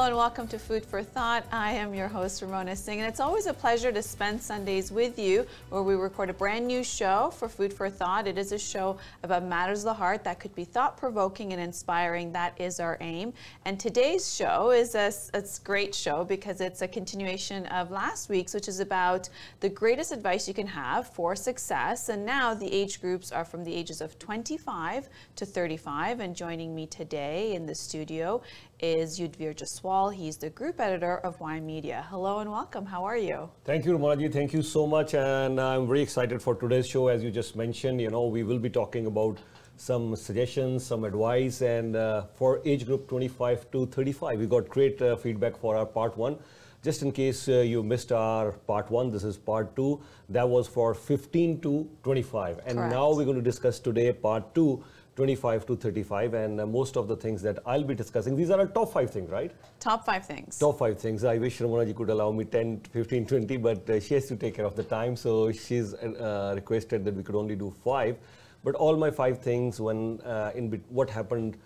and welcome to Food for Thought. I am your host, Ramona Singh, and it's always a pleasure to spend Sundays with you where we record a brand new show for Food for Thought. It is a show about matters of the heart that could be thought-provoking and inspiring. That is our aim. And today's show is a great show because it's a continuation of last week's, which is about the greatest advice you can have for success. And now the age groups are from the ages of 25 to 35. And joining me today in the studio is Jadoo. He's the group editor of Y Media. Hello and welcome. How are you? Thank you, Ramona. Thank you so much. And I'm very excited for today's show. As you just mentioned, we will be talking about some suggestions, some advice, and for age group 25 to 35. We got great feedback for our part one. Just in case you missed our part one, this is part two. That was for 15 to 25. And Correct. Now we're going to discuss today part two, 25 to 35, and most of the things that I'll be discussing, these are our top 5 things, right? Top 5 things. Top 5 things. I wish Ramona ji could allow me 10, 15, 20, but she has to take care of the time, so she's requested that we could only do 5. But all my 5 things, what happened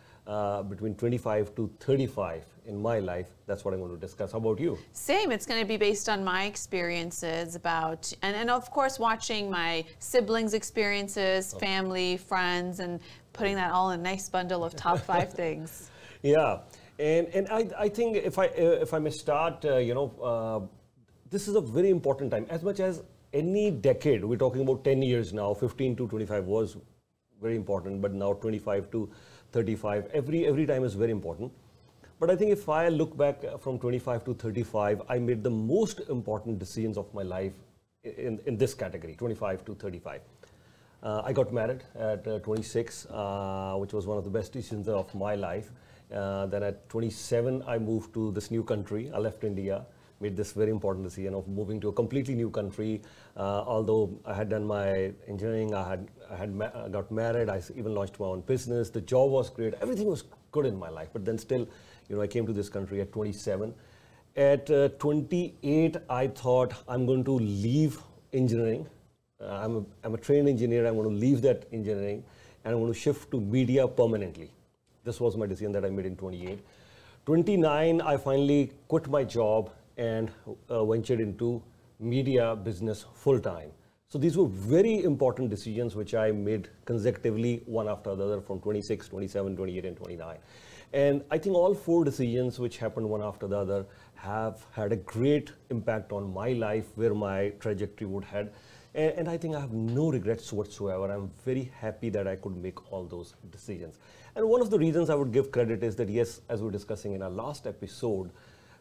between 25 to 35 in my life, that's what I'm going to discuss. How about you? Same. It's going to be based on my experiences about, and of course, watching my siblings' experiences, family, friends, and putting that all in a nice bundle of top 5 things. Yeah, and I think if I may start, this is a very important time. As much as any decade, we're talking about 10 years now, 15 to 25 was very important, but now 25 to 35, every time is very important. But I think if I look back from 25 to 35, I made the most important decisions of my life in this category, 25 to 35. I got married at 26, which was one of the best decisions of my life. Then at 27, I moved to this new country. I left India, made this very important decision of moving to a completely new country. Although I had done my engineering, I got married, I even launched my own business. The job was great, everything was good in my life. But then still, I came to this country at 27. At 28, I thought I'm going to leave engineering. I'm a trained engineer. I'm going to leave that engineering and I'm going to shift to media permanently. This was my decision that I made in 28. 29, I finally quit my job and ventured into media business full-time. So these were very important decisions which I made consecutively one after the other from 26, 27, 28 and 29. And I think all 4 decisions which happened one after the other have had a great impact on my life, where my trajectory would head. And I think I have no regrets whatsoever. I'm very happy that I could make all those decisions. And one of the reasons I would give credit is that, yes, as we were discussing in our last episode,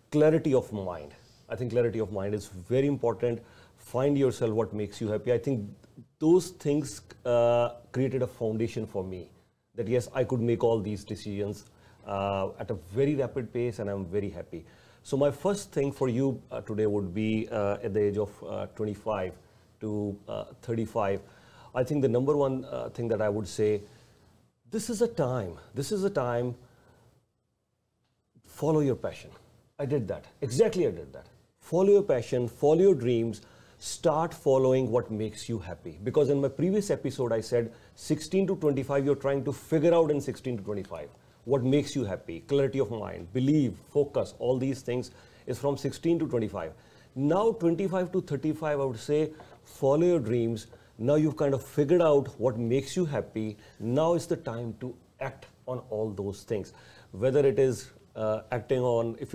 clarity of mind. I think clarity of mind is very important. Find yourself what makes you happy. I think those things created a foundation for me that, yes, I could make all these decisions at a very rapid pace, and I'm very happy. So my first thing for you today would be at the age of 25 to 35. I think the number one thing that I would say, this is a time, follow your passion. I did that, exactly I did that. Follow your passion, follow your dreams, start following what makes you happy. Because in my previous episode, I said 16 to 25, you're trying to figure out in 16 to 25, what makes you happy, clarity of mind, believe, focus, all these things is from 16 to 25. Now 25 to 35, I would say, follow your dreams. Now you've kind of figured out what makes you happy. Now is the time to act on all those things. Whether it is acting on, if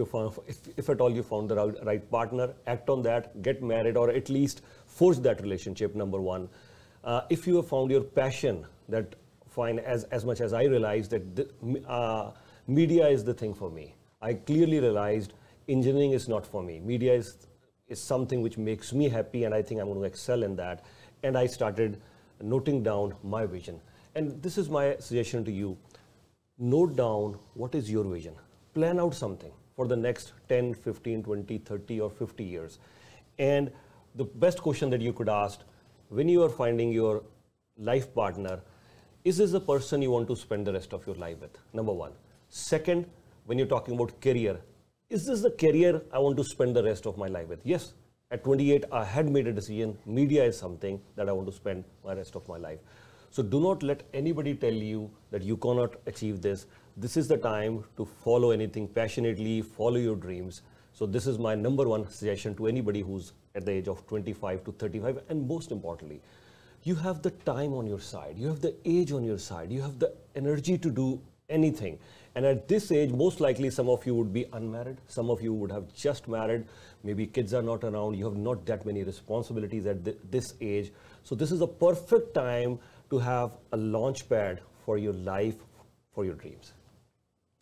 at all you found the right partner, act on that, get married, or at least forge that relationship, number one. If you have found your passion, that fine, as much as I realized that media is the thing for me. I clearly realized engineering is not for me. Media is something which makes me happy, and I think I'm going to excel in that. And I started noting down my vision. And this is my suggestion to you. Note down what is your vision. Plan out something for the next 10, 15, 20, 30 or 50 years. And the best question that you could ask when you are finding your life partner, is this the person you want to spend the rest of your life with? Number one. Second, when you're talking about career, is this the career I want to spend the rest of my life with? Yes, at 28, I had made a decision. Media is something that I want to spend my rest of my life. So do not let anybody tell you that you cannot achieve this. this is the time to follow anything passionately, follow your dreams. So this is my number one suggestion to anybody who's at the age of 25 to 35. And most importantly, you have the time on your side, you have the age on your side, you have the energy to do anything. And at this age, most likely some of you would be unmarried, some of you would have just married, maybe kids are not around, you have not that many responsibilities at this age. So this is a perfect time to have a launch pad for your life, for your dreams.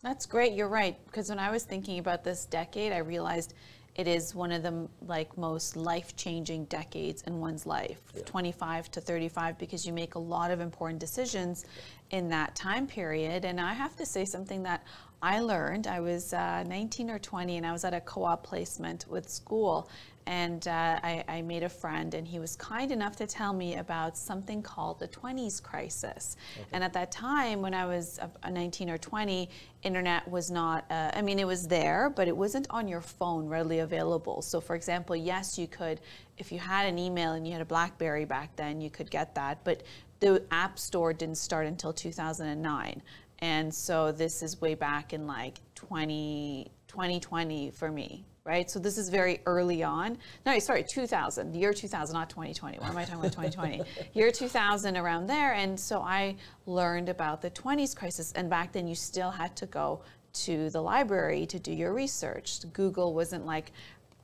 That's great, you're right, because when I was thinking about this decade, I realized it is one of the most life-changing decades in one's life, 25 to 35, because you make a lot of important decisions in that time period. And I have to say something that I learned. I was 19 or 20, and I was at a co-op placement with school, and I made a friend, and he was kind enough to tell me about something called the 20s crisis. Okay. And at that time, when I was 19 or 20, internet was not, I mean, it was there, but it wasn't on your phone readily available. So for example, yes, you could, if you had an email and you had a BlackBerry back then, you could get that, but the App Store didn't start until 2009. And so this is way back in like 2020 for me, right? So this is very early on. No, sorry, 2000, the year 2000, not 2020. Why am I talking about 2020? Year 2000, around there. And so I learned about the 20s crisis. And back then you still had to go to the library to do your research. Google wasn't like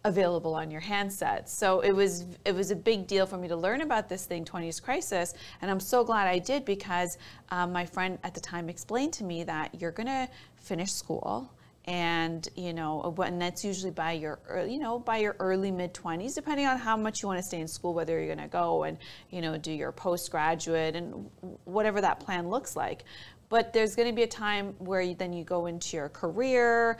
available on your handset. So it was a big deal for me to learn about this thing, 20s crisis, and I'm so glad I did, because my friend at the time explained to me that you're gonna finish school, and and that's usually by your early mid-20s, depending on how much you want to stay in school, whether you're going to go and do your postgraduate and whatever that plan looks like. But there's going to be a time where then you go into your career,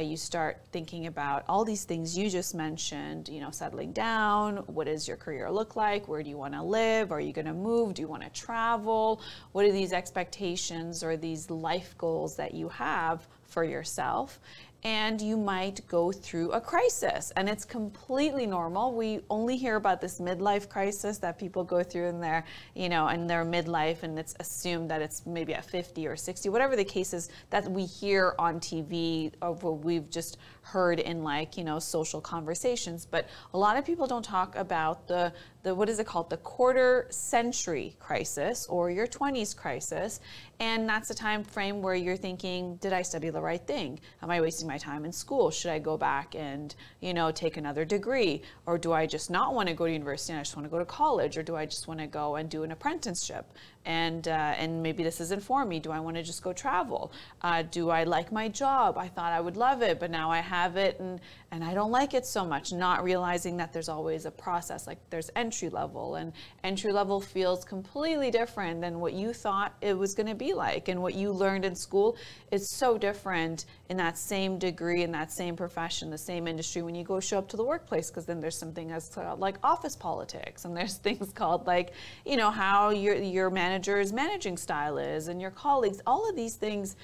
you start thinking about all these things you just mentioned, settling down, what does your career look like, where do you want to live, are you going to move, do you want to travel, what are these expectations or these life goals that you have for yourself? And you might go through a crisis, and it's completely normal. We only hear about this midlife crisis that people go through in their, in their midlife, and it's assumed that it's maybe at 50 or 60, whatever the case is that we hear on TV, or what we've just heard in social conversations. But a lot of people don't talk about the what is it called, the quarter century crisis, or your 20s crisis. And that's a time frame where you're thinking, did I study the right thing? Am I wasting my time in school? Should I go back and, take another degree? Or do I just not want to go to university and I just want to go to college? Or do I just want to go and do an apprenticeship? And maybe this isn't for me. Do I want to just go travel? Do I like my job? I thought I would love it, but now I have it and I don't like it so much, not realizing that there's always a process. Like there's entry level, and entry level feels completely different than what you thought it was going to be like, and what you learned in school is so different in that same degree, in that same profession, the same industry, when you go show up to the workplace, because then there's something that's called like office politics, and there's things called like, how your manager's managing style is, and your colleagues. All of these things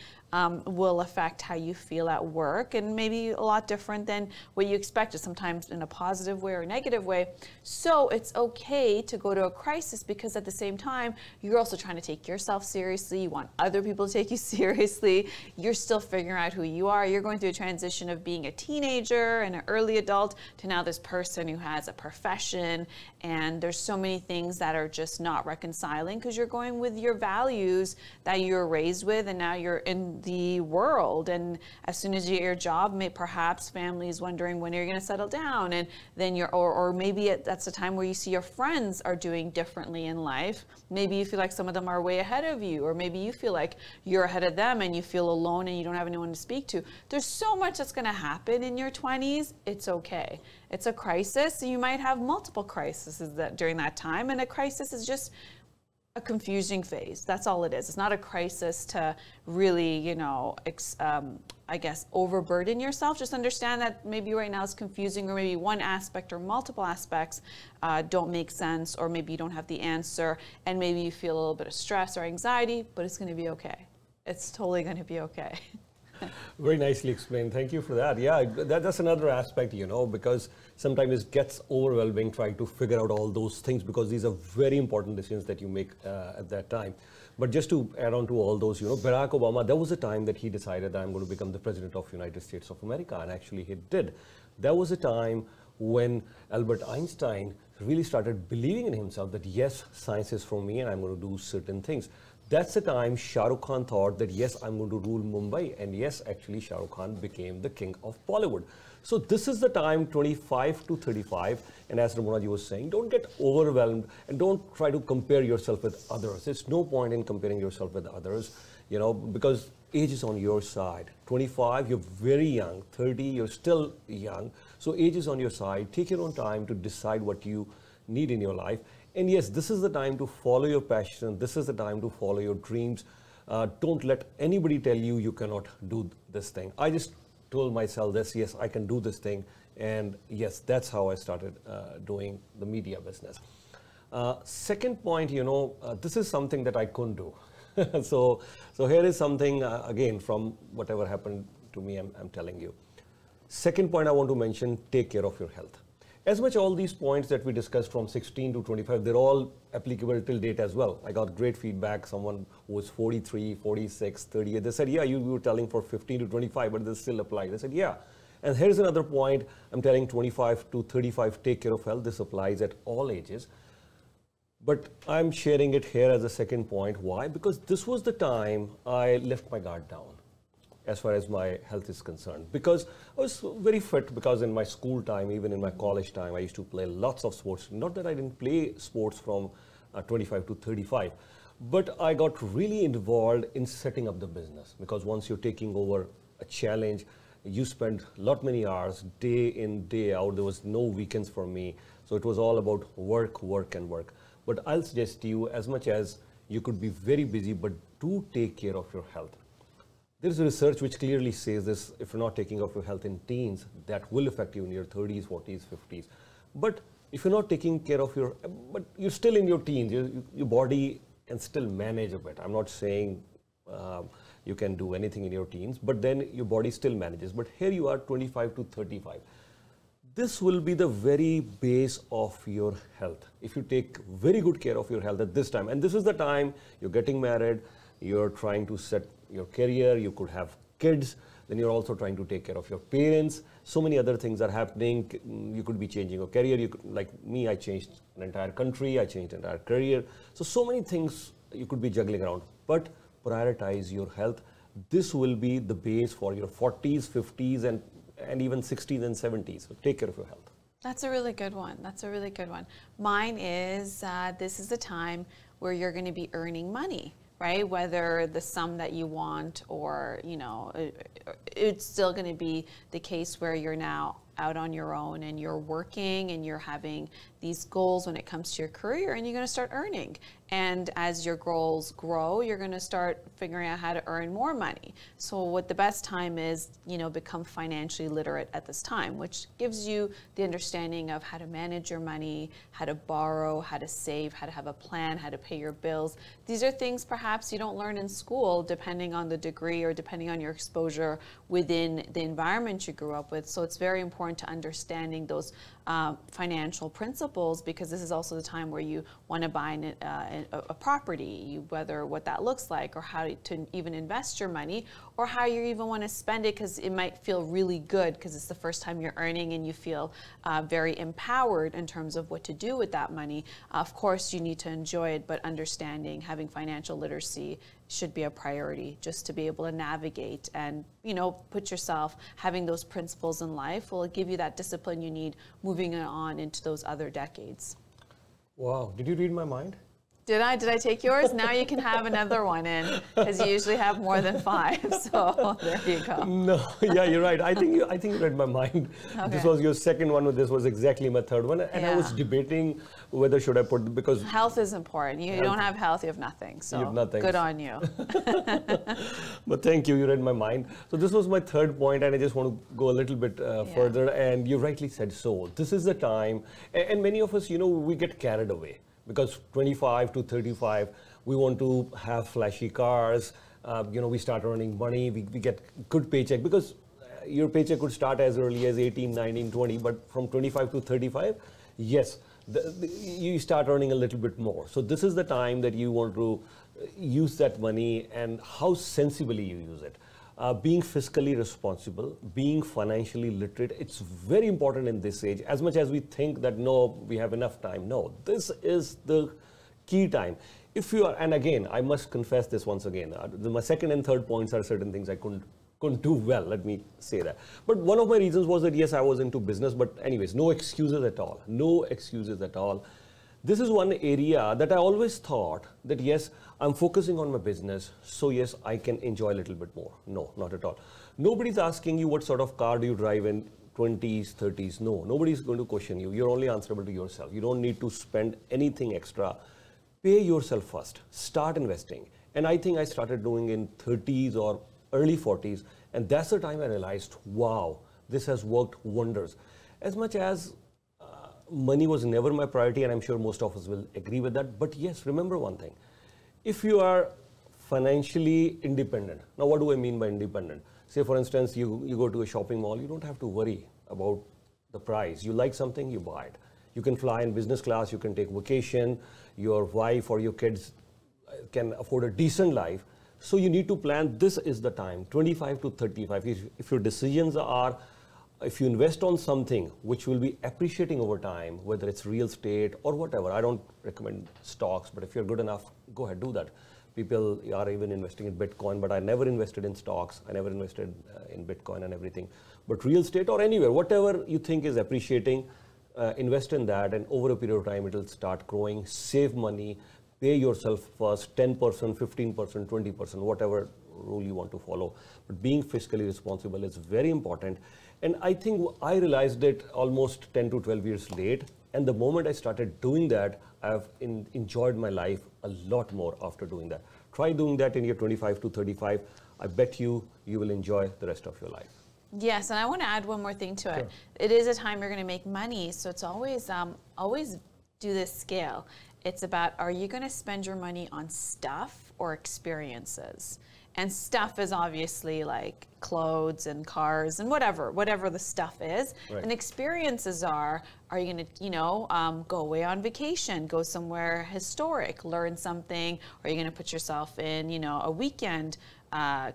will affect how you feel at work, and maybe a lot different than what you expected, sometimes in a positive way or a negative way. So it's okay to go to a crisis, because at the same time, you're also trying to take yourself seriously. You want other people to take you seriously. You're still figuring out who you are. You're going through a transition of being a teenager and an early adult to now this person who has a profession, and there's so many things that are just not reconciling, because you're going with your values that you were raised with, and now you're in the world, and as soon as you get your job, perhaps family is wondering when you're going to settle down, and then or maybe that's a time where you see your friends are doing differently in life. Maybe you feel like some of them are way ahead of you, or maybe you feel like you're ahead of them and you feel alone and you don't have anyone to speak to. There's so much that's going to happen in your 20s. It's okay. It's a crisis. You might have multiple crises during that time, and a crisis is just a confusing phase. That's all it is. It's not a crisis to really, I guess, overburden yourself. Just understand that maybe right now it's confusing, or maybe one aspect or multiple aspects don't make sense, or maybe you don't have the answer, and maybe you feel a little bit of stress or anxiety, but it's going to be okay. It's totally going to be okay. Very nicely explained. Thank you for that. Yeah, that's another aspect, you know, because sometimes it gets overwhelming trying to figure out all those things because these are very important decisions that you make at that time. But just to add on to all those, you know, Barack Obama, there was a time that he decided that I'm going to become the president of United States of America, and actually he did. There was a time when Albert Einstein really started believing in himself that yes, science is for me and I'm going to do certain things. That's the time Shah Rukh Khan thought that yes, I'm going to rule Mumbai, and yes, actually Shah Rukh Khan became the king of Bollywood. So this is the time 25 to 35, and as Ramona ji was saying, don't get overwhelmed and don't try to compare yourself with others. There's no point in comparing yourself with others, you know, because age is on your side. 25, you're very young. 30, you're still young. So age is on your side. Take your own time to decide what you need in your life. And yes, this is the time to follow your passion. This is the time to follow your dreams. Don't let anybody tell you you cannot do this thing. I just told myself this, yes, I can do this thing. And yes, that's how I started doing the media business. Second point, you know, this is something that I couldn't do. So here is something, again, from whatever happened to me, I'm telling you. Second point I want to mention, take care of your health. As much all these points that we discussed from 16 to 25, they're all applicable till date as well. I got great feedback. Someone who was 43, 46, 38, they said, yeah, you were telling for 15 to 25, but this still applies. I said, yeah. And here's another point. I'm telling 25 to 35, take care of health. This applies at all ages. But I'm sharing it here as a second point. Why? Because this was the time I left my guard down as far as my health is concerned. Because I was very fit, because in my school time, even in my college time, I used to play lots of sports. Not that I didn't play sports from 25 to 35, but I got really involved in setting up the business. Because once you're taking over a challenge, you spend many hours, day in, day out. There was no weekends for me. So it was all about work, work, and work. But I'll suggest to you, as much as you could be very busy, but do take care of your health. There's research which clearly says this: if you're not taking care of your health in teens, that will affect you in your 30s, 40s, 50s. But if you're not taking care of but you're still in your teens, your body can still manage a bit. I'm not saying you can do anything in your teens, but then your body still manages. But here you are, 25 to 35. This will be the very base of your health. If you take very good care of your health at this time, and this is the time you're getting married, you're trying to set your career, you could have kids, then you're also trying to take care of your parents. So many other things are happening. You could be changing your career. You could, like me, I changed an entire country, I changed an entire career. So many things you could be juggling around, but prioritize your health. This will be the base for your 40s, 50s, and even 60s and 70s. So take care of your health. That's a really good one. That's a really good one. Mine is, this is the time where you're going to be earning money, right? Whether the sum that you want or, you know, it's still going to be the case where you're now out on your own and you're working and you're having these goals when it comes to your career, and you're going to start earning. And as your goals grow, you're going to start figuring out how to earn more money. So what the best time is, you know, become financially literate at this time, which gives you the understanding of how to manage your money, how to borrow, how to save, how to have a plan, how to pay your bills. These are things perhaps you don't learn in school, depending on the degree or depending on your exposure within the environment you grew up with. So it's very important to understanding those financial principles, because this is also the time where you want to buy a property, whether what that looks like, or how to even invest your money, or how you even want to spend it, because it might feel really good because it's the first time you're earning and you feel very empowered in terms of what to do with that money. Of course, you need to enjoy it, but understanding, having financial literacy should be a priority, just to be able to navigate and, you know, put yourself, having those principles in life will give you that discipline you need moving on into those other decades. Wow, did you read my mind? Did I take yours? Now you can have another one in, because you usually have more than 5. So there you go. No, yeah, you're right. I think you read my mind. Okay. This was your second one. This was exactly my third one, and yeah. I was debating whether should I put, because health is important. You don't have health, you have nothing. So you have nothing. Good on you. But thank you. You read my mind. So this was my third point, and I just want to go a little bit further. And you rightly said so. This is the time, and many of us, you know, we get carried away. Because 25 to 35, we want to have flashy cars, we start earning money, we get good paycheck, because your paycheck could start as early as 18, 19, 20, but from 25 to 35, yes, you start earning a little bit more. So this is the time that you want to use that money and how sensibly you use it. Being fiscally responsible, being financially literate, it's very important in this age. As much as we think that, no, we have enough time. No, this is the key time. If you are, and again, I must confess this once again, my second and third points are certain things I couldn't do well, let me say that. But one of my reasons was that, yes, I was into business, but anyways, no excuses at all. No excuses at all. This is one area that I always thought that, yes, I'm focusing on my business, so yes, I can enjoy a little bit more. No, not at all. Nobody's asking you what sort of car do you drive in 20s, 30s. No, nobody's going to question you. You're only answerable to yourself. You don't need to spend anything extra. Pay yourself first. Start investing. And I think I started doing in 30s or early 40s. And that's the time I realized, wow, this has worked wonders. As much as money was never my priority, and I'm sure most of us will agree with that. But yes, remember one thing. If you are financially independent, now what do I mean by independent? Say, for instance, you go to a shopping mall, you don't have to worry about the price. You like something, you buy it. You can fly in business class, you can take vacation, your wife or your kids can afford a decent life. So you need to plan, this is the time, 25 to 35. If your decisions are, if you invest on something which will be appreciating over time, whether it's real estate or whatever, I don't recommend stocks, but if you're good enough, go ahead, do that. People are even investing in Bitcoin, but I never invested in stocks. I never invested in Bitcoin and everything. But real estate or anywhere, whatever you think is appreciating, invest in that, and over a period of time, it'll start growing. Save money, pay yourself first, 10%, 15%, 20%, whatever rule you want to follow. But being fiscally responsible is very important. And I think I realized it almost 10 to 12 years late. And the moment I started doing that, I've enjoyed my life a lot more after doing that. Try doing that in your 25 to 35. I bet you will enjoy the rest of your life. Yes, and I want to add one more thing to it. Sure. It is a time you're going to make money, so it's always do this scale. It's about, are you going to spend your money on stuff or experiences? And stuff is obviously like clothes and cars and whatever the stuff is. Right. And experiences are you going to, go away on vacation, go somewhere historic, learn something? Or are you going to put yourself in, a weekend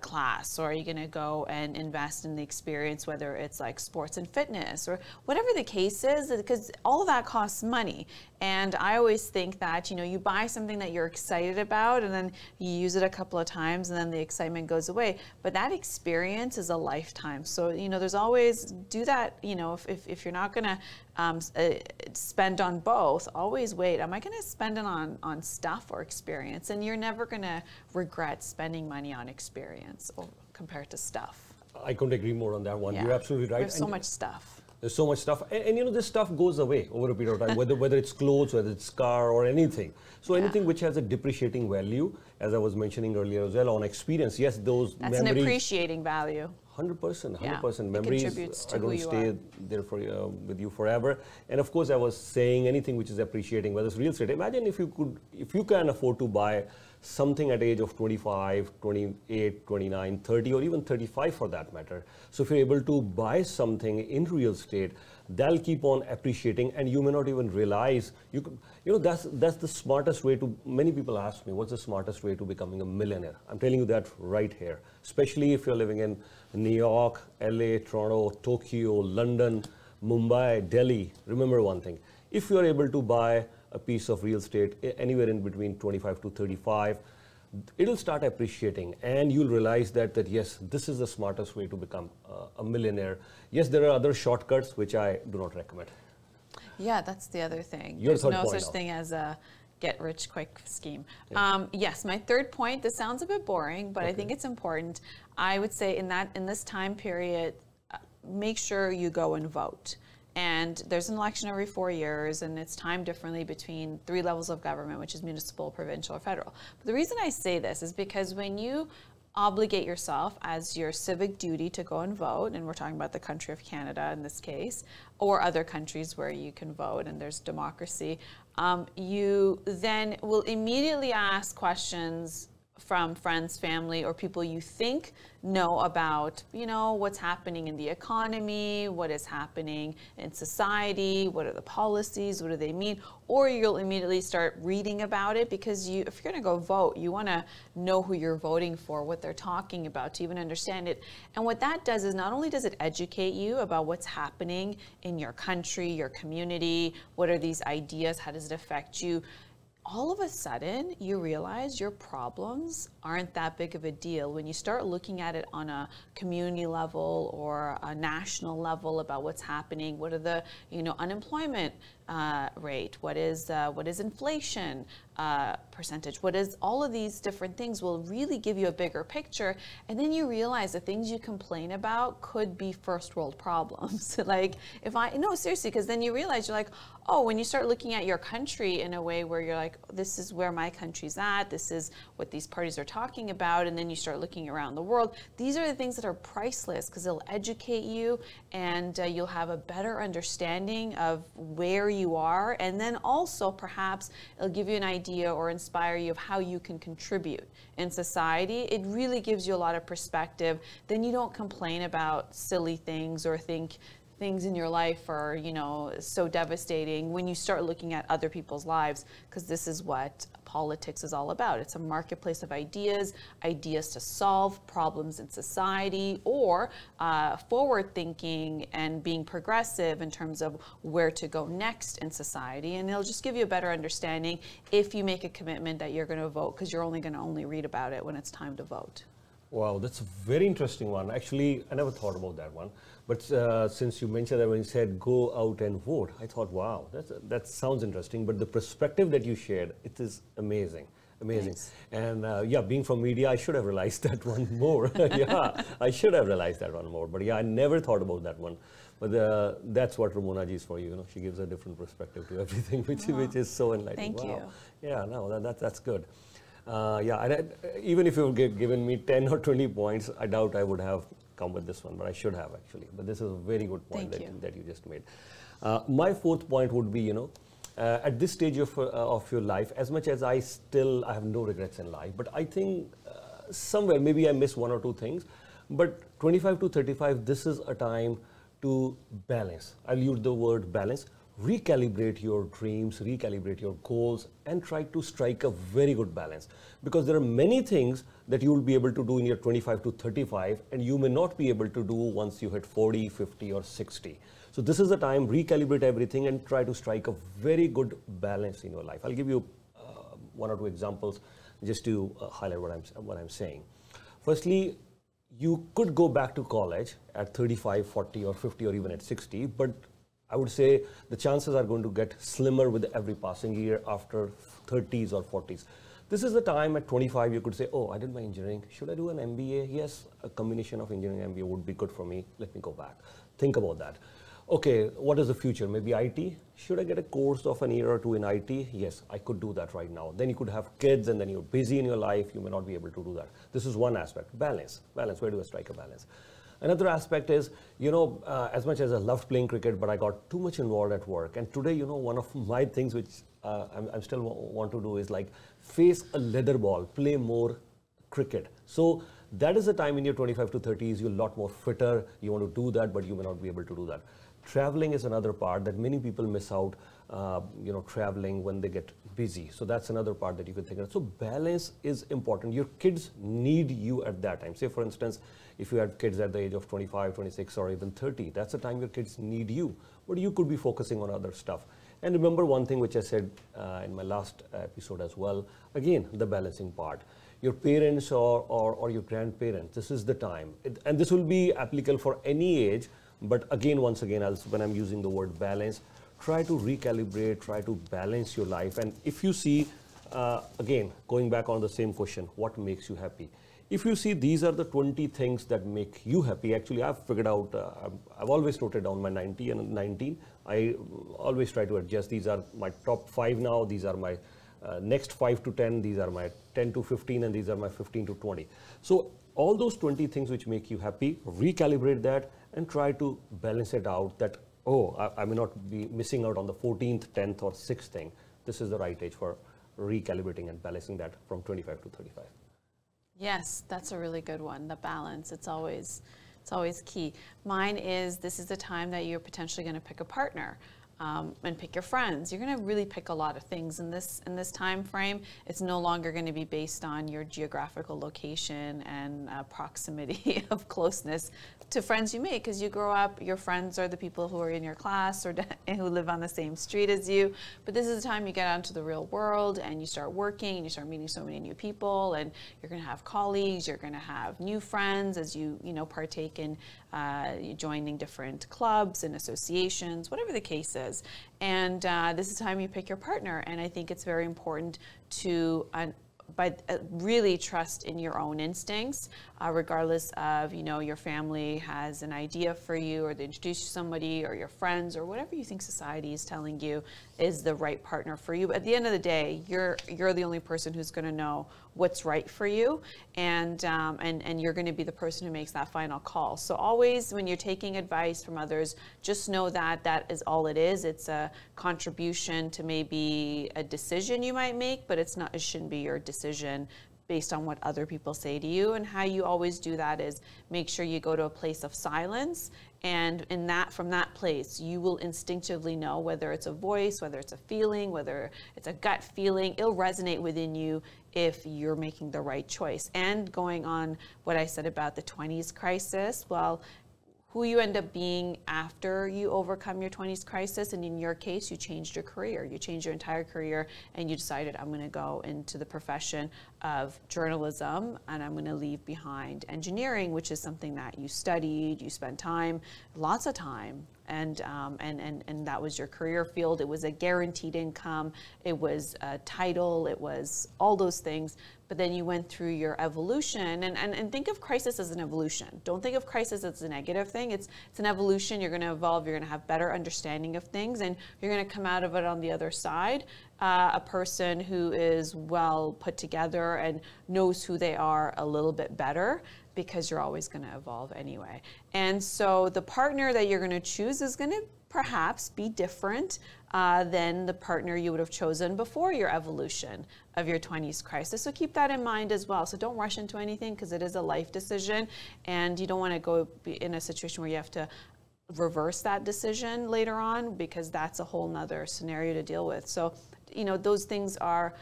class? Or are you going to go and invest in the experience, whether it's like sports and fitness or whatever the case is, because all of that costs money. And I always think that, you buy something that you're excited about and then you use it a couple of times and then the excitement goes away. But that experience is a lifetime. So, there's always, do that, if you're not going to spend on both, always wait, am I going to spend it on stuff or experience? And you're never going to regret spending money on experience compared to stuff. I couldn't agree more on that one. Yeah. You're absolutely right. There's so much stuff. There's so much stuff. And this stuff goes away over a period of time, whether it's clothes, whether it's car or anything. So anything which has a depreciating value, as I was mentioning earlier as well, on experience, yes, those That's memories. That's an appreciating value. 100%. Yeah, memories are going to stay there for with you forever. And of course, I was saying anything which is appreciating, whether it's real estate. Imagine if you can afford to buy something at age of 25, 28, 29, 30, or even 35 for that matter. So if you're able to buy something in real estate, that'll keep on appreciating, and you may not even realize. That's the smartest way to. Many people ask me, what's the smartest way to becoming a millionaire? I'm telling you that right here. Especially if you're living in New York, LA, Toronto, Tokyo, London, Mumbai, Delhi. Remember one thing: if you're able to buy a piece of real estate anywhere in between 25 to 35, it'll start appreciating, and you'll realize that yes, this is the smartest way to become a millionaire. Yes, there are other shortcuts which I do not recommend. Yeah, that's the other thing. There's no such thing as a get-rich-quick scheme. Yeah. Yes, my third point, this sounds a bit boring, but I think it's important. I would say in this time period, make sure you go and vote. And there's an election every 4 years, and it's timed differently between 3 levels of government, which is municipal, provincial, or federal. But the reason I say this is because when you obligate yourself as your civic duty to go and vote, and we're talking about the country of Canada in this case, or other countries where you can vote and there's democracy, you then will immediately ask questions from friends, family, or people you think know about, you know, what's happening in the economy, what is happening in society, what are the policies, what do they mean, or you'll immediately start reading about it because if you're going to go vote, you want to know who you're voting for, what they're talking about, to even understand it. And what that does is not only does it educate you about what's happening in your country, your community, what are these ideas, how does it affect you, all of a sudden you realize your problems aren't that big of a deal. When you start looking at it on a community level or a national level about what's happening, what are the, you know, unemployment rate, what is inflation percentage, what is all of these different things will really give you a bigger picture. And then you realize the things you complain about could be first world problems. Like no, seriously, because then you realize you're like, oh, when you start looking at your country in a way where you're like, this is where my country's at, this is what these parties are talking about, and then you start looking around the world, these are the things that are priceless because they'll educate you and you'll have a better understanding of where you are, and then also perhaps it'll give you an idea or inspire you of how you can contribute in society. It really gives you a lot of perspective. Then you don't complain about silly things or think things in your life are, you know, so devastating when you start looking at other people's lives, because this is what politics is all about. It's a marketplace of ideas to solve problems in society, or forward thinking and being progressive in terms of where to go next in society. And it'll just give you a better understanding if you make a commitment that you're going to vote, because you're only going to read about it when it's time to vote. Wow, that's a very interesting one. Actually, I never thought about that one. But since you mentioned that when you said go out and vote, I thought, wow, that sounds interesting. But the perspective that you shared, it is amazing. Amazing. Thanks. And yeah, being from media, I should have realized that one more. Yeah, I should have realized that one more. But yeah, I never thought about that one. But that's what Ramona ji is for you. You know, she gives a different perspective to everything, which is so enlightening. Thank you. Yeah, no, that's good. Yeah, and even if you had given me 10 or 20 points, I doubt I would have come with this one, but I should have actually. But this is a very good point that you just made. My fourth point would be, you know, at this stage of your life, as much as I have no regrets in life, but I think somewhere maybe I missed one or two things, but 25 to 35, this is a time to balance. I'll use the word balance. Recalibrate your dreams, recalibrate your goals, and try to strike a very good balance. Because there are many things that you will be able to do in your 25 to 35, and you may not be able to do once you hit 40, 50, or 60. So this is the time, recalibrate everything and try to strike a very good balance in your life. I'll give you one or two examples just to highlight what I'm saying. Firstly, you could go back to college at 35, 40, or 50, or even at 60, but I would say the chances are going to get slimmer with every passing year after 30s or 40s. This is the time at 25 you could say, oh, I did my engineering. Should I do an MBA? Yes, a combination of engineering and MBA would be good for me. Let me go back. Think about that. Okay, what is the future? Maybe IT? Should I get a course of an year or two in IT? Yes, I could do that right now. Then you could have kids and then you're busy in your life. You may not be able to do that. This is one aspect. Balance. Balance. Where do I strike a balance? Another aspect is, you know, as much as I loved playing cricket, but I got too much involved at work. And today, you know, one of my things which I'm still want to do is like face a leather ball, play more cricket. So that is the time in your 25 to 30s, you're a lot more fitter. You want to do that, but you may not be able to do that. Traveling is another part that many people miss out, you know, traveling when they get busy. So that's another part that you can think of. So balance is important. Your kids need you at that time. Say, for instance, if you had kids at the age of 25, 26, or even 30, that's the time your kids need you. But you could be focusing on other stuff. And remember one thing which I said in my last episode as well, again, the balancing part. Your parents or your grandparents, this is the time. And this will be applicable for any age. But again, once again, when I'm using the word balance, try to recalibrate, try to balance your life. And if you see, again, going back on the same question, what makes you happy? If you see, these are the 20 things that make you happy. Actually, I've figured out, I've always noted down my 90 and 19. I always try to adjust. These are my top 5 now. These are my next 5 to 10. These are my 10 to 15, and these are my 15 to 20. So all those 20 things which make you happy, recalibrate that and try to balance it out that, oh, I may not be missing out on the 14th, 10th, or 6th thing. This is the right age for recalibrating and balancing that from 25 to 35. Yes, that's a really good one. The balance, it's always key. Mine is, this is the time that you're potentially going to pick a partner. And pick your friends. You're going to really pick a lot of things in this time frame. It's no longer going to be based on your geographical location and proximity of closeness to friends you make, because you grow up, your friends are the people who are in your class or who live on the same street as you. But this is the time you get out into the real world and you start working and you start meeting so many new people, and you're going to have colleagues, you're going to have new friends as you partake in joining different clubs and associations, whatever the case is. And this is the time you pick your partner. And I think it's very important to really trust in your own instincts, regardless of, your family has an idea for you, or they introduce you to somebody, or your friends, or whatever you think society is telling you is the right partner for you. But at the end of the day, you're the only person who's going to know what's right for you, and you're going to be the person who makes that final call. So always, when you're taking advice from others, just know that that is all it is. It's a contribution to maybe a decision you might make, but it shouldn't be your decision based on what other people say to you. And how you always do that is make sure you go to a place of silence, and from that place you will instinctively know whether it's a voice, whether it's a feeling, whether it's a gut feeling. It'll resonate within you if you're making the right choice. And going on what I said about the 20s crisis, well, who you end up being after you overcome your 20s crisis, and in your case, you changed your career. You changed your entire career, and you decided, I'm going to go into the profession of journalism, and I'm going to leave behind engineering, which is something that you studied, you spent time, lots of time, and that was your career field. It was a guaranteed income, it was a title, it was all those things. But then you went through your evolution, and think of crisis as an evolution. Don't think of crisis as a negative thing. It's an evolution. You're going to evolve. You're going to have better understanding of things, and you're going to come out of it on the other side a person who is well put together and knows who they are a little bit better, because you're always going to evolve anyway. And so the partner that you're going to choose is going to perhaps be different than the partner you would have chosen before your evolution of your 20s crisis. So keep that in mind as well. So don't rush into anything, because it is a life decision, and you don't want to be in a situation where you have to reverse that decision later on, because that's a whole nother scenario to deal with. So those things are,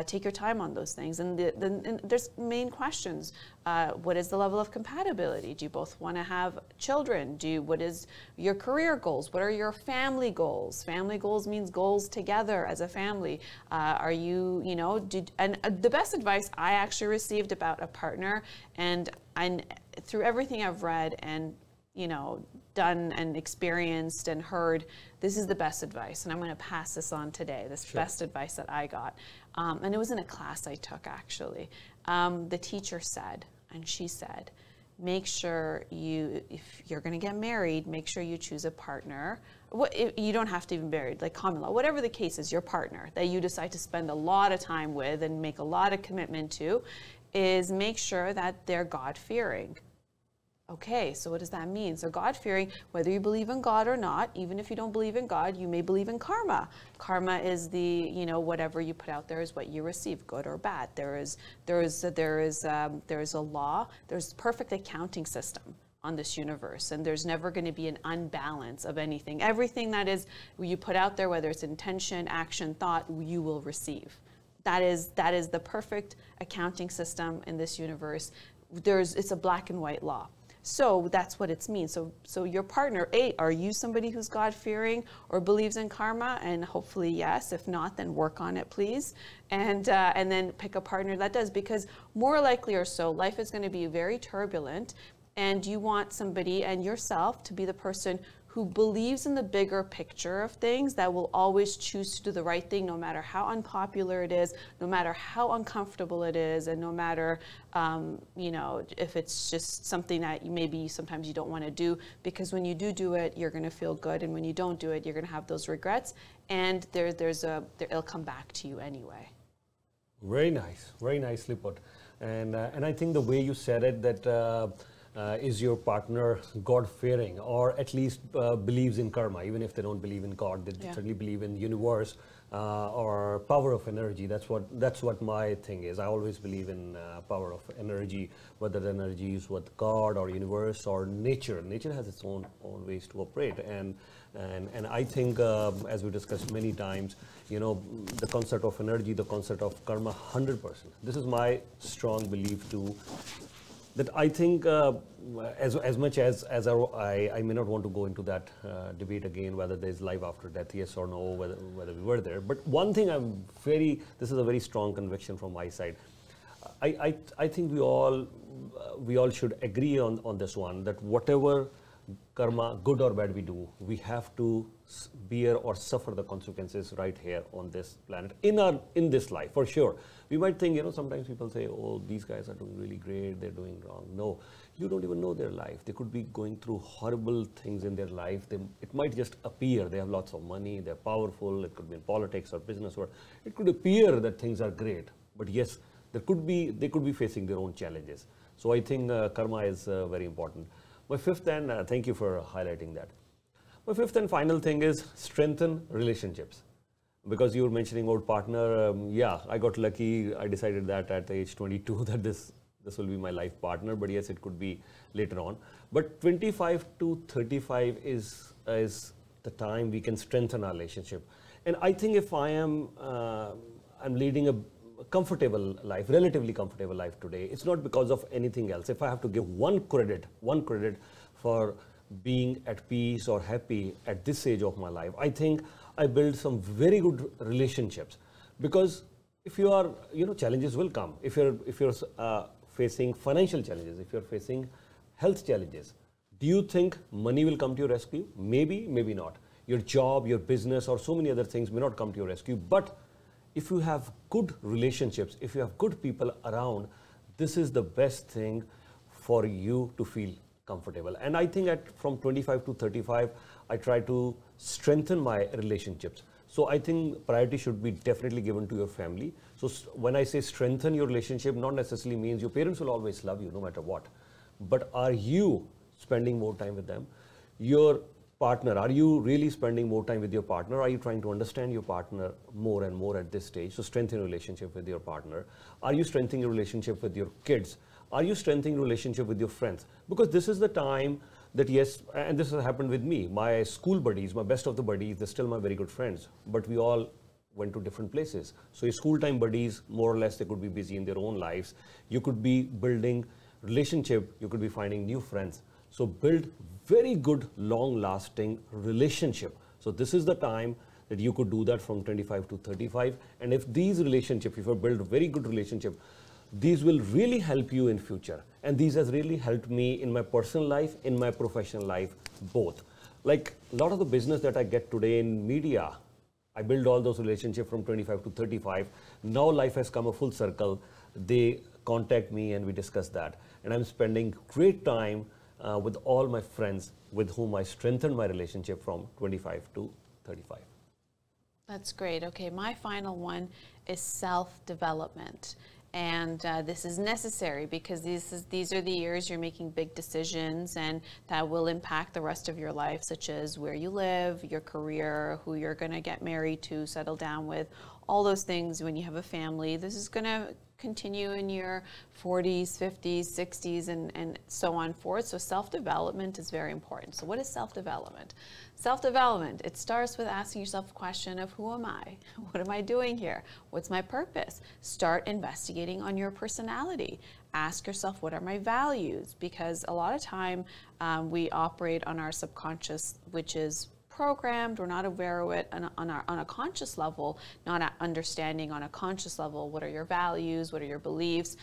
take your time on those things. And there's main questions. What is the level of compatibility? Do you both want to have children? What is your career goals? What are your family goals? Family goals means goals together as a family. Are you, and the best advice I actually received about a partner, and through everything I've read and done and experienced and heard, this is the best advice, and I'm going to pass this on today, this Sure. best advice that I got. And it was in a class I took, actually. The teacher said, and she said, make sure if you're going to get married, make sure you choose a partner. You don't have to even be married, like common law, whatever the case is, your partner that you decide to spend a lot of time with and make a lot of commitment to, is make sure that they're God-fearing. Okay, so what does that mean? So God-fearing, whether you believe in God or not, even if you don't believe in God, you may believe in karma. Karma is whatever you put out there is what you receive, good or bad. There is a law. There's perfect accounting system on this universe, and there's never going to be an unbalance of anything. Everything that is you put out there, whether it's intention, action, thought, you will receive. That is the perfect accounting system in this universe. It's a black and white law. So that's what it means. So your partner, are you somebody who's God-fearing or believes in karma? And hopefully yes. If not, then work on it, please. And then pick a partner that does, because more likely or so, life is going to be very turbulent, and you want somebody and yourself to be the person who believes in the bigger picture of things, that will always choose to do the right thing, no matter how unpopular it is, no matter how uncomfortable it is, and no matter, if it's just something that maybe sometimes you don't want to do, because when you do it, you're going to feel good, and when you don't do it, you're going to have those regrets, and it'll come back to you anyway. Very nice, very nicely put. And I think the way you said it, that is your partner God-fearing, or at least believes in karma? Even if they don't believe in God, they certainly believe in universe or power of energy. That's what my thing is. I always believe in power of energy, whether the energy is with God or universe or nature. Nature has its own ways to operate, and I think, as we discussed many times, you know, the concept of energy, the concept of karma, 100%. This is my strong belief too. That I think, as much as I may not want to go into that debate again, whether there is life after death, yes or no, whether we were there. But one thing this is a very strong conviction from my side. I think we all should agree on this one, that whatever karma, good or bad, we do, we have to bear or suffer the consequences right here on this planet, in this life, for sure. We might think, you know, sometimes people say, oh, these guys are doing really great, they're doing wrong. No, you don't even know their life. They could be going through horrible things in their life. It might just appear they have lots of money, they're powerful, it could be in politics or business, or it could appear that things are great. But yes, they could be facing their own challenges. So I think karma is very important. My fifth, and thank you for highlighting that. My fifth and final thing is strengthen relationships. Because you were mentioning about partner, yeah, I got lucky. I decided that at age 22 that this will be my life partner. But yes, it could be later on. But 25 to 35 is the time we can strengthen our relationship. And I think if I'm leading a comfortable life, relatively comfortable life today, it's not because of anything else. If I have to give one credit for being at peace or happy at this stage of my life, I think I built some very good relationships. Because if you are, you know, challenges will come. If you're facing financial challenges, if you're facing health challenges, do you think money will come to your rescue? Maybe, maybe not. Your job, your business, or so many other things may not come to your rescue. But if you have good relationships, if you have good people around, this is the best thing for you to feel comfortable. And I think from 25 to 35, I try to strengthen my relationships. So I think priority should be definitely given to your family. So when I say strengthen your relationship, not necessarily means your parents will always love you no matter what. But are you spending more time with them? Your partner, are you really spending more time with your partner? Are you trying to understand your partner more and more at this stage? So strengthen your relationship with your partner. Are you strengthening your relationship with your kids? Are you strengthening your relationship with your friends? Because this is the time that, yes, and this has happened with me. My school buddies, my best of the buddies, they're still my very good friends. But we all went to different places. So your school time buddies, more or less, they could be busy in their own lives. You could be building relationship. You could be finding new friends. So build very good, long-lasting relationship. So this is the time that you could do that from 25 to 35. And if these relationships, if you build a very good relationship, these will really help you in future. And these has really helped me in my personal life, in my professional life, both. Like a lot of the business that I get today in media, I build all those relationships from 25 to 35. Now life has come a full circle. They contact me and we discuss that. And I'm spending great time with all my friends with whom I strengthened my relationship from 25 to 35. That's great. Okay, my final one is self-development. And this is necessary because these are the years you're making big decisions and that will impact the rest of your life, such as where you live, your career, who you're going to get married to, settle down with, all those things when you have a family. This is going to continue in your 40s, 50s, 60s, and so on forth. So self-development is very important. So what is self-development? Self-development, it starts with asking yourself a question of who am I? What am I doing here? What's my purpose? Start investigating on your personality. Ask yourself, what are my values? Because a lot of time we operate on our subconscious, which is programmed. We're not aware of it on a conscious level, not understanding on a conscious level what are your values, what are your beliefs.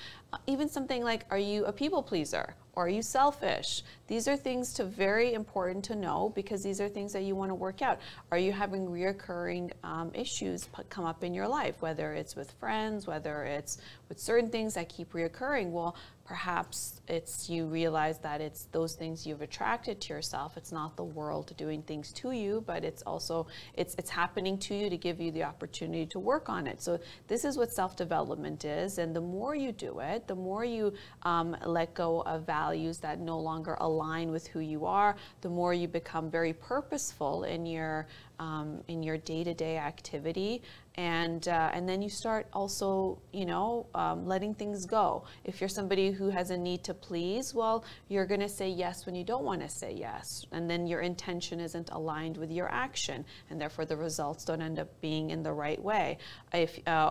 Even something like, are you a people pleaser or are you selfish? These are things very important to know because these are things that you want to work out. Are you having reoccurring issues come up in your life, whether it's with friends, whether it's with certain things that keep reoccurring? Well, perhaps you realize that it's those things you've attracted to yourself. It's not the world doing things to you, but it's also, it's happening to you to give you the opportunity to work on it. So this is what self-development is. And the more you do it, the more you let go of values that no longer align with who you are, the more you become very purposeful in your day-to-day activity, and then you start also, letting things go. If you're somebody who has a need to please, well, you're going to say yes when you don't want to say yes, and then your intention isn't aligned with your action, and therefore the results don't end up being in the right way.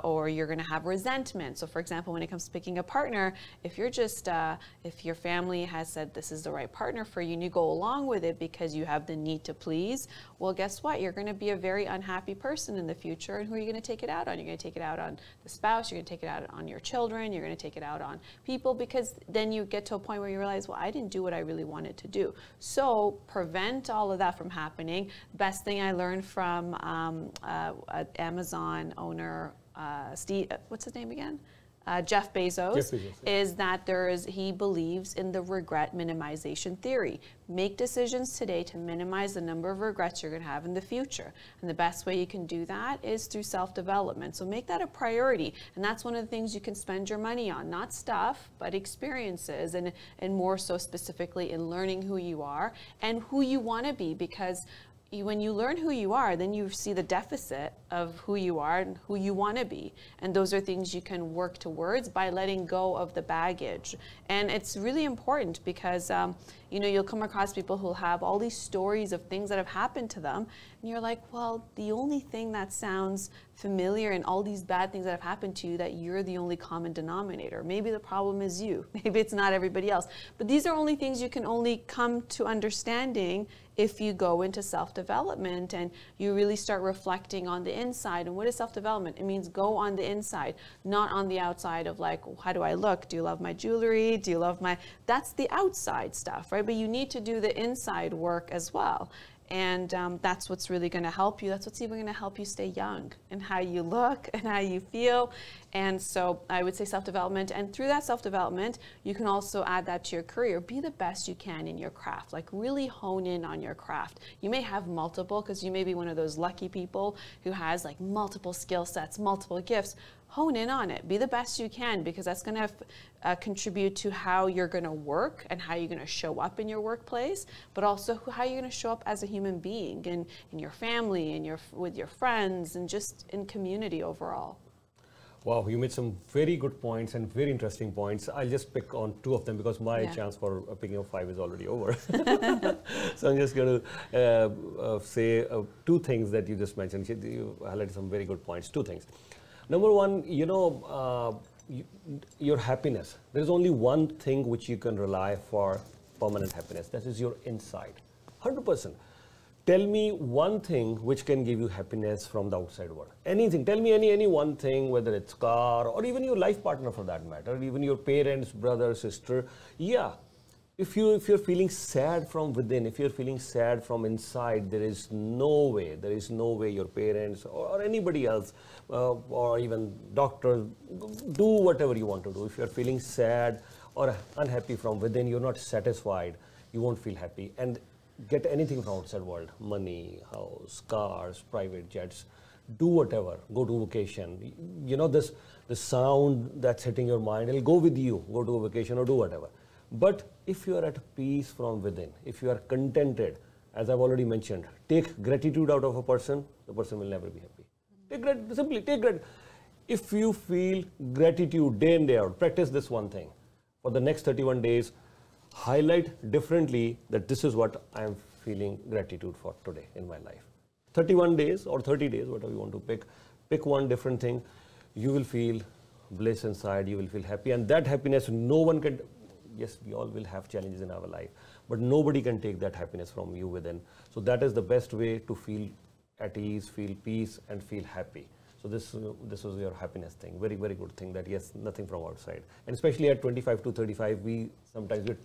Or you're going to have resentment. So, for example, when it comes to picking a partner, if you're just if your family has said this is the right partner for you, and you go along with it because you have the need to please, well, guess what? You're going to be a very unhappy person in the future, and who are you going to take it out on? You're going to take it out on the spouse, you're going to take it out on your children, you're going to take it out on people, because then you get to a point where you realize, well, I didn't do what I really wanted to do. So prevent all of that from happening. Best thing I learned from Amazon owner, Steve, what's his name again? Jeff Bezos, is that he believes in the regret minimization theory. Make decisions today to minimize the number of regrets you're going to have in the future. And the best way you can do that is through self-development. So make that a priority. And that's one of the things you can spend your money on. Not stuff, but experiences, and more so specifically in learning who you are and who you want to be, because when you learn who you are, then you see the deficit of who you are and who you want to be. And those are things you can work towards by letting go of the baggage. And it's really important because, you'll come across people who have all these stories of things that have happened to them. And you're like, well, the only thing that sounds familiar in all these bad things that have happened to you, that you're the only common denominator. Maybe the problem is you. Maybe it's not everybody else. But these are only things you can only come to understanding if you go into self-development and you really start reflecting on the inside. And what is self-development? It means go on the inside, not on the outside of like, how do I look? Do you love my jewelry? Do you love my... That's the outside stuff, right? But you need to do the inside work as well. And that's what's really going to help you. That's what's even going to help you stay young, and how you look and how you feel. And so I would say self-development. And through that self-development, you can also add that to your career. Be the best you can in your craft. Like really hone in on your craft. You may have multiple, because you may be one of those lucky people who has like multiple skill sets, multiple gifts. Hone in on it. Be the best you can, because that's going to contribute to how you're going to work and how you're going to show up in your workplace, but also how you're going to show up as a human being and in your family and with your friends and just in community overall. Wow, you made some very good points and very interesting points. I'll just pick on two of them because my chance for picking up five is already over. So I'm just going to say two things that you just mentioned. You highlighted some very good points. Two things. Number one, your happiness. There's only one thing which you can rely for permanent happiness. That is your inside. 100%. Tell me one thing which can give you happiness from the outside world. Anything. Tell me any one thing, whether it's car or even your life partner for that matter, even your parents, brother, sister. Yeah. If you're feeling sad from within, if you're feeling sad from inside, there is no way your parents or anybody else or even doctors, do whatever you want to do. If you're feeling sad or unhappy from within, you're not satisfied, you won't feel happy. And get anything from outside world, money, house, cars, private jets, do whatever, go to vacation. The sound that's hitting your mind, it'll go with you, go to a vacation or do whatever. But if you are at peace from within, if you are contented, as I've already mentioned, take gratitude out of a person, the person will never be happy. Simply take gratitude. If you feel gratitude day in, day out, practice this one thing. For the next 31 days, highlight differently that this is what I am feeling gratitude for today in my life. 31 days or 30 days, whatever you want to pick one different thing. You will feel bliss inside, you will feel happy, and that happiness no one can... Yes, we all will have challenges in our life, but nobody can take that happiness from you within. So that is the best way to feel at ease, feel peace, and feel happy. So this was your happiness thing. Very, very good thing that yes, nothing from outside. And especially at 25 to 35, we're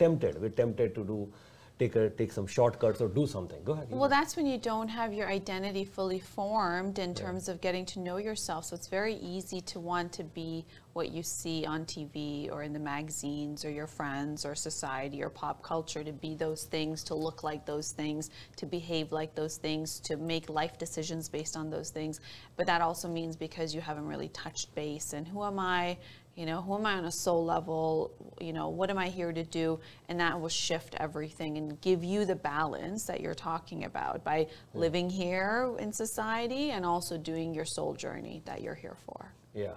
tempted to do take some shortcuts or do something. Go ahead. Well, that's when you don't have your identity fully formed in terms of getting to know yourself. So it's very easy to want to be what you see on TV or in the magazines or your friends or society or pop culture, to be those things, to look like those things, to behave like those things, to make life decisions based on those things. But that also means because you haven't really touched base and who am I? You know, who am I on a soul level? You know, what am I here to do? And that will shift everything and give you the balance that you're talking about by living here in society and also doing your soul journey that you're here for. Yeah.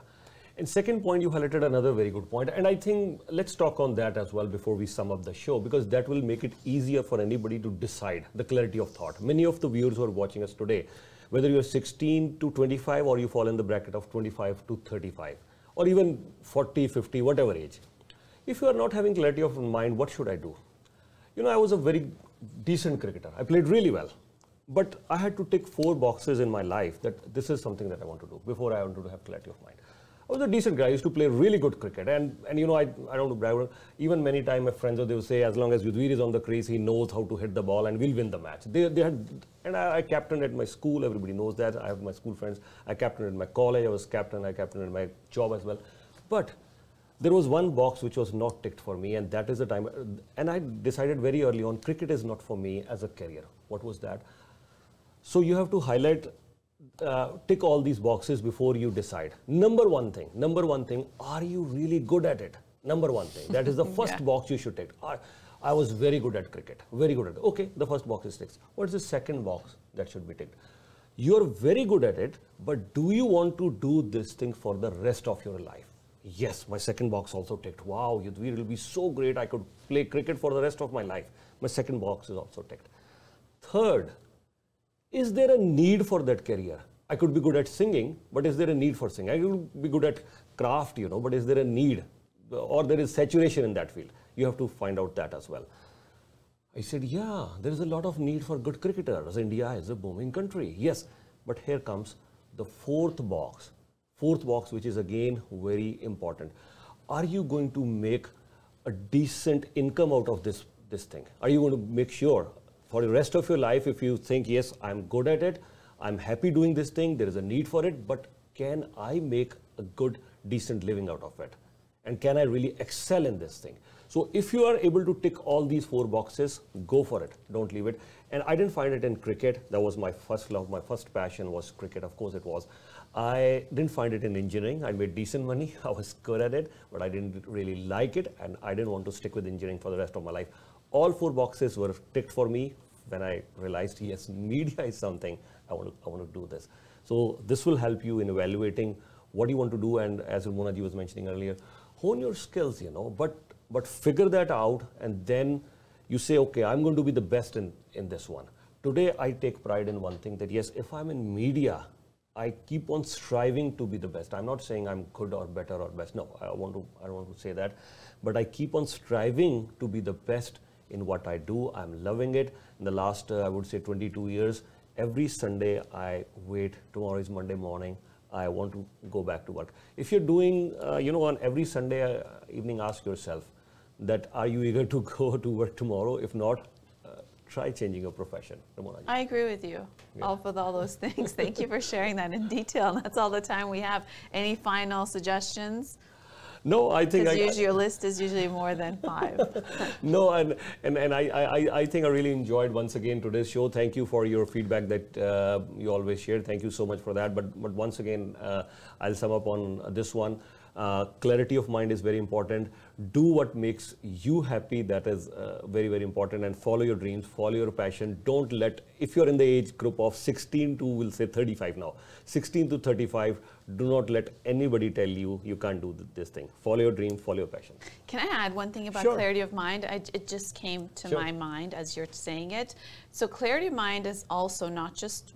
And second point, you highlighted another very good point. And I think let's talk on that as well before we sum up the show, because that will make it easier for anybody to decide the clarity of thought. Many of the viewers who are watching us today, whether you're 16 to 25 or you fall in the bracket of 25 to 35, or even 40, 50, whatever age. If you are not having clarity of mind, what should I do? You know, I was a very decent cricketer. I played really well. But I had to tick 4 boxes in my life that this is something that I want to do before I wanted to have clarity of mind. I was a decent guy. I used to play really good cricket. And you know, I don't want to brag. Even many times my friends, they would say, as long as Yudhvir is on the crease, he knows how to hit the ball and we'll win the match. I captained at my school. Everybody knows that. I have my school friends. I captained at my college. I was captain. I captained at my job as well. But there was one box which was not ticked for me, and that is the time. And I decided very early on, cricket is not for me as a career. What was that? So you have to highlight, tick all these boxes before you decide. Number one thing, are you really good at it? Number one thing. That is the first box you should tick. I was very good at cricket, very good at it. Okay, the first box is ticked. What is the second box that should be ticked? You're very good at it, but do you want to do this thing for the rest of your life? Yes, my second box also ticked. Wow, Yudhvir, it will be so great. I could play cricket for the rest of my life. My second box is also ticked. Third, is there a need for that career? I could be good at singing, but is there a need for singing? I could be good at craft, you know, but is there a need? Or there is saturation in that field? You have to find out that as well. I said, yeah, there is a lot of need for good cricketers. India is a booming country. Yes, but here comes the fourth box, which is again very important. Are you going to make a decent income out of this thing? Are you going to make sure for the rest of your life, if you think, yes, I'm good at it, I'm happy doing this thing, there is a need for it, but can I make a good, decent living out of it? And can I really excel in this thing? So if you are able to tick all these 4 boxes, go for it. Don't leave it. And I didn't find it in cricket. That was my first love. My first passion was cricket. Of course it was. I didn't find it in engineering. I made decent money. I was good at it, but I didn't really like it. And I didn't want to stick with engineering for the rest of my life. All 4 boxes were ticked for me when I realized, yes, media is something I want to do this. So this will help you in evaluating what you want to do. And as Monaji was mentioning earlier, hone your skills, you know, but figure that out, and then you say, okay, I'm going to be the best in this one. Today, I take pride in one thing, that yes, if I'm in media, I keep on striving to be the best. I'm not saying I'm good or better or best. No, I don't want to say that. But I keep on striving to be the best in what I do. I'm loving it. In the last, I would say 22 years, every Sunday, I wait. Tomorrow is Monday morning. I want to go back to work. If you're doing, you know, on every Sunday evening, ask yourself that, are you eager to go to work tomorrow? If not, try changing your profession. I agree with you with all those things. Thank you for sharing that in detail. That's all the time we have. Any final suggestions? No, I think your list is usually more than 5. No, and I think I really enjoyed once again today's show. Thank you for your feedback that you always share. Thank you so much for that. But once again, I'll sum up on this one. Clarity of mind is very important. Do what makes you happy. That is very, very important. And follow your dreams, follow your passion. Don't let, if you're in the age group of 16 to, we'll say 35 now, 16 to 35, do not let anybody tell you you can't do this thing. Follow your dream, follow your passion. Can I add one thing about clarity of mind? It just came to my mind as you're saying it. So clarity of mind is also not just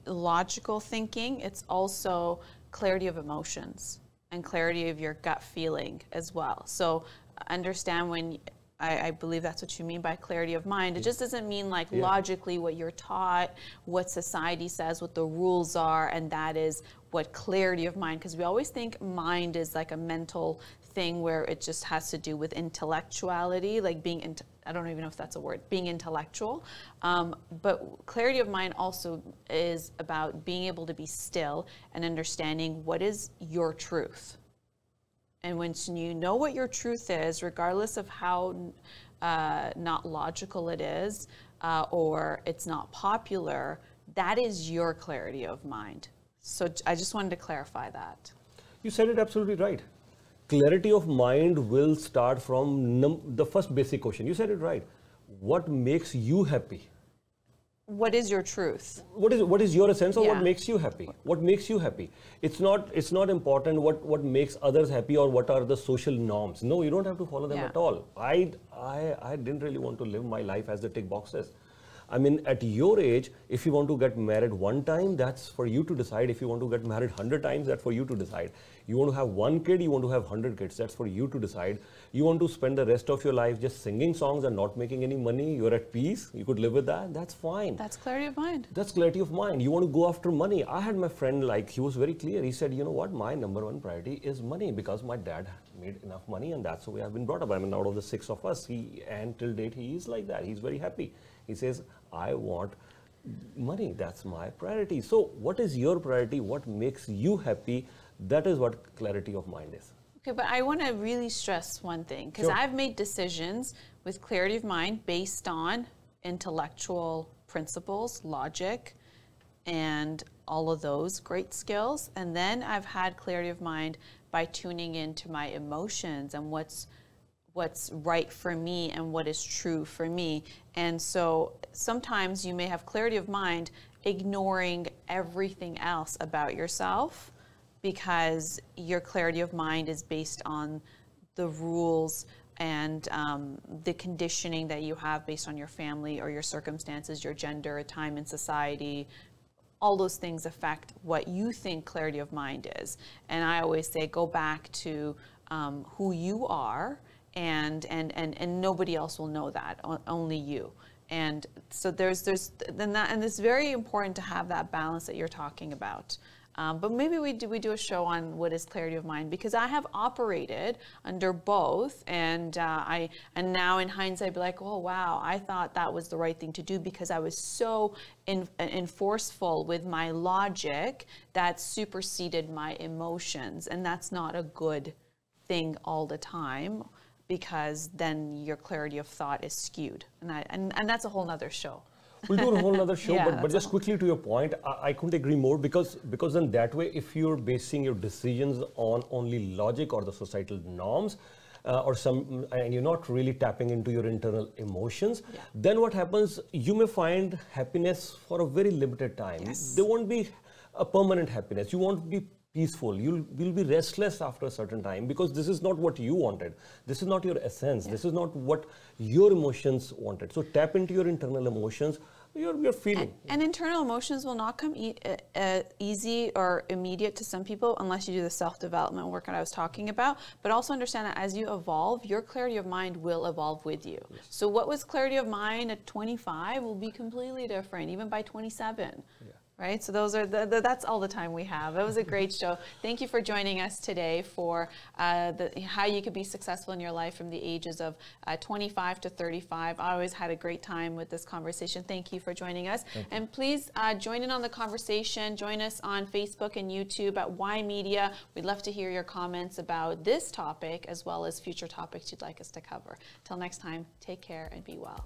logical thinking, it's also clarity of emotions and clarity of your gut feeling as well. So understand when, I believe that's what you mean by clarity of mind. It just doesn't mean like logically what you're taught, what society says, what the rules are, and that is what clarity of mind, because we always think mind is like a mental thing where it just has to do with intellectuality, like being, I don't even know if that's a word, being intellectual. But clarity of mind also is about being able to be still and understanding what is your truth. And once you know what your truth is, regardless of how not logical it is or it's not popular, that is your clarity of mind. So I just wanted to clarify that. You said it absolutely right. Clarity of mind will start from the first basic question. You said it right. What makes you happy? What is your truth? What is your sense of Yeah. what makes you happy? What makes you happy? It's not important what makes others happy or what are the social norms. No, you don't have to follow them Yeah. at all. I didn't really want to live my life as the tick boxes. I mean, at your age, if you want to get married one time, that's for you to decide. If you want to get married 100 times, that's for you to decide. You want to have one kid, you want to have 100 kids, that's for you to decide. You want to spend the rest of your life just singing songs and not making any money, you're at peace, you could live with that, that's fine. That's clarity of mind. That's clarity of mind. You want to go after money. I had my friend, like, he was very clear. He said, you know what, my number one priority is money because my dad made enough money and that's the way I've been brought up. I mean, out of the 6 of us, and till date, he is like that. He's very happy. He says, I want money. That's my priority. So what is your priority? What makes you happy? That is what clarity of mind is. Okay, but I want to really stress one thing, because Sure. I've made decisions with clarity of mind based on intellectual principles, logic, and all of those great skills. And then I've had clarity of mind by tuning into my emotions and what's right for me and what is true for me. And so sometimes you may have clarity of mind ignoring everything else about yourself because your clarity of mind is based on the rules and the conditioning that you have based on your family or your circumstances, your gender, time in society. All those things affect what you think clarity of mind is. And I always say, go back to who you are, and nobody else will know that, only you. And so and it's very important to have that balance that you're talking about. But maybe we do a show on what is clarity of mind, because I have operated under both, and now in hindsight, I'd be like, oh wow, I thought that was the right thing to do because I was so forceful with my logic that superseded my emotions, and that's not a good thing all the time, because then your clarity of thought is skewed, and that's a whole nother show. We'll do a whole other show, Yeah, but just quickly to your point, I couldn't agree more, because then that way, if you're basing your decisions on only logic or the societal norms, and you're not really tapping into your internal emotions, Yeah. then what happens, you may find happiness for a very limited time. Yes. There won't be a permanent happiness. You won't be peaceful. You'll be restless after a certain time, because this is not what you wanted. This is not your essence. Yeah. This is not what your emotions wanted. So tap into your internal emotions, your feeling. And internal emotions will not come easy or immediate to some people unless you do the self-development work that I was talking about. But also understand that as you evolve, your clarity of mind will evolve with you. Yes. So what was clarity of mind at 25 will be completely different, even by 27. Yeah. Right? So those are that's all the time we have. It was a great show. Thank you for joining us today for how you could be successful in your life from the ages of 25 to 35. I always had a great time with this conversation. Thank you for joining us. And please join in on the conversation. Join us on Facebook and YouTube at Y Media. We'd love to hear your comments about this topic as well as future topics you'd like us to cover. Till next time, take care and be well.